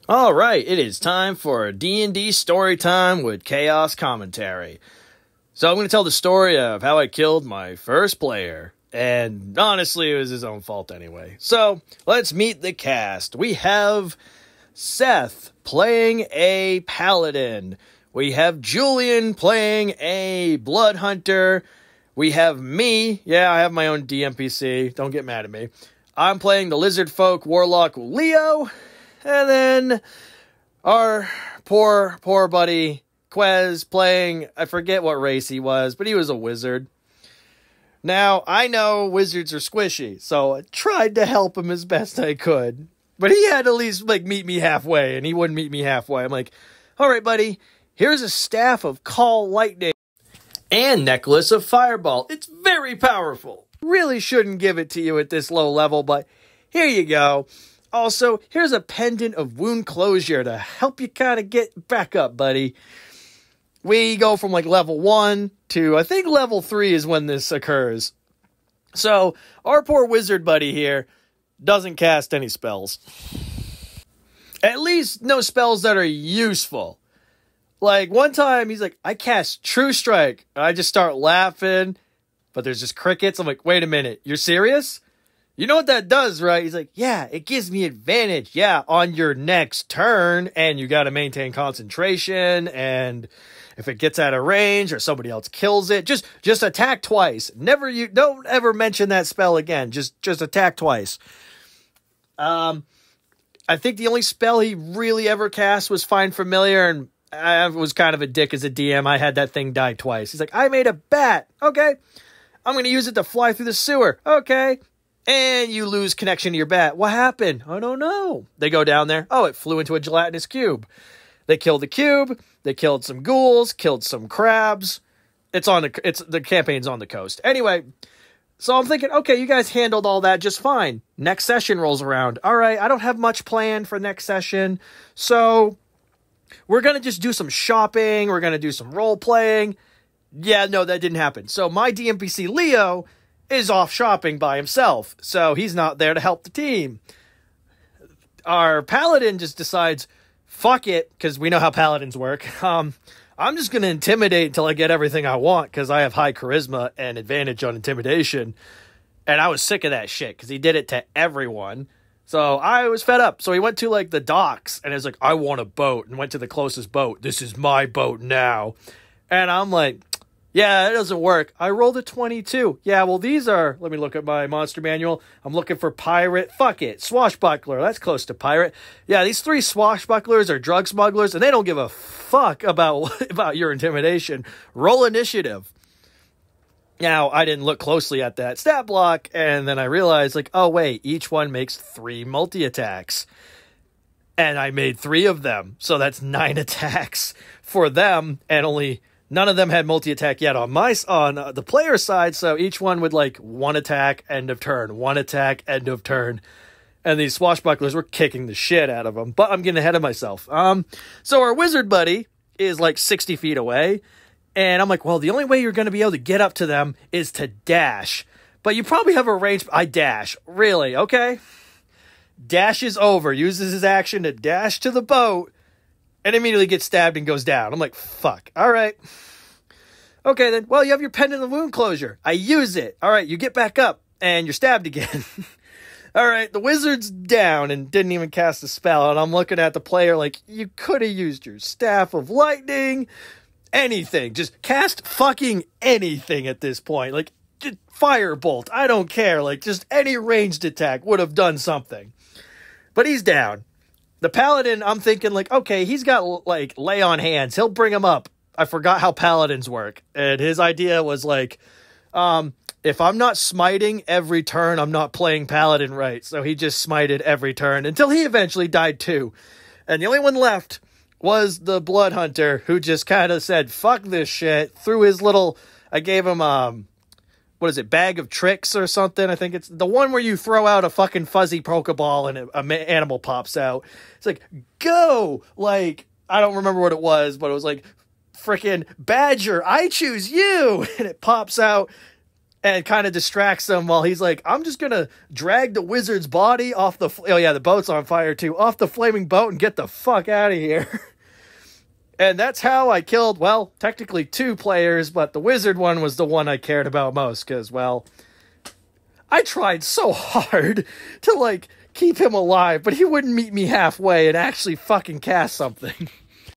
All right, it is time for a D&D story time with Chaos Commentary. So I'm going to tell the story of how I killed my first player. And honestly, it was his own fault anyway. So let's meet the cast. We have Seth playing a paladin. We have Julian playing a blood hunter. We have me. Yeah, I have my own DMPC. Don't get mad at me. I'm playing the lizard folk warlock Leo. And then our poor buddy Quez playing, I forget what race he was, but he was a wizard. Now, I know wizards are squishy, so I tried to help him as best I could. But he had to at least meet me halfway, and he wouldn't meet me halfway. I'm like, all right, buddy, here's a staff of Call Lightning and necklace of Fireball. It's very powerful. Really shouldn't give it to you at this low level, but here you go. Also, here's a pendant of wound closure to help you kind of get back up, buddy. We go from level 1 to, I think level 3 is when this occurs. So, our poor wizard buddy here doesn't cast any spells. At least no spells that are useful. One time, he's like, I cast True Strike. I just start laughing, but there's just crickets. I'm like, wait a minute, you're serious? You know what that does, right? He's like, yeah, it gives me advantage. Yeah, on your next turn, and you got to maintain concentration, and if it gets out of range or somebody else kills it, just attack twice. Don't ever mention that spell again. Just attack twice. I think the only spell he really ever cast was Find Familiar, and I was kind of a dick as a DM. I had that thing die twice. He's like, I made a bat. Okay. I'm going to use it to fly through the sewer. Okay. And you lose connection to your bat. What happened? I don't know. They go down there. Oh, it flew into a gelatinous cube. They killed the cube. They killed some ghouls. Killed some crabs. The campaign's on the coast. Anyway, so I'm thinking, okay, you guys handled all that just fine. Next session rolls around. All right, I don't have much planned for next session. So we're going to just do some shopping. We're going to do some role playing. Yeah, no, that didn't happen. So my DMPC Leo is off shopping by himself, so he's not there to help the team. Our paladin just decides, fuck it, because we know how paladins work. I'm just going to intimidate until I get everything I want, because I have high charisma and advantage on intimidation. And I was sick of that shit, because he did it to everyone. So I was fed up. So he went to the docks, and was like, I want a boat, and went to the closest boat. This is my boat now. And I'm like, yeah, it doesn't work. I rolled a 22. Yeah, well, these are... Let me look at my monster manual. I'm looking for pirate. Fuck it. Swashbuckler. That's close to pirate. Yeah, these 3 swashbucklers are drug smugglers, and they don't give a fuck about your intimidation. Roll initiative. Now, I didn't look closely at that stat block, and then I realized, oh, wait, each one makes 3 multi-attacks. And I made 3 of them, so that's 9 attacks for them, and only... None of them had multi-attack yet on the player side, so each one would 1 attack, end of turn, 1 attack, end of turn. And these swashbucklers were kicking the shit out of them, but I'm getting ahead of myself. So our wizard buddy is 60 feet away, and I'm like, well, the only way you're going to be able to get up to them is to dash. But you probably have a range... I dash. Really? Okay. Dashes over, uses his action to dash to the boat, and immediately gets stabbed and goes down. I'm like, fuck. All right. Okay, then. Well, you have your pendant of wound closure. I use it. All right, you get back up, and you're stabbed again. All right, the wizard's down and didn't even cast a spell, and I'm looking at the player like, you could have used your staff of lightning, anything. Just cast fucking anything at this point. Just firebolt. I don't care. Just any ranged attack would have done something. But he's down. The paladin, I'm thinking, okay, he's got, lay on hands. He'll bring him up. I forgot how paladins work. And his idea was, if I'm not smiting every turn, I'm not playing paladin right. So he just smited every turn until he eventually died too. And the only one left was the blood hunter, who just kind of said, fuck this shit, threw his little... I gave him, bag of tricks or something? I think it's the one where you throw out a fucking fuzzy Pokeball and an animal pops out. It's like, go! I don't remember what it was, but it was frickin' Badger, I choose you! And it pops out, and kind of distracts them while he's like, I'm just going to drag the wizard's body off the... Oh, yeah, the boat's on fire, too. Off the flaming boat and get the fuck out of here. And that's how I killed, well, technically 2 players, but the wizard one was the one I cared about most, because, well, I tried so hard to, like, keep him alive, but he wouldn't meet me halfway and actually fucking cast something.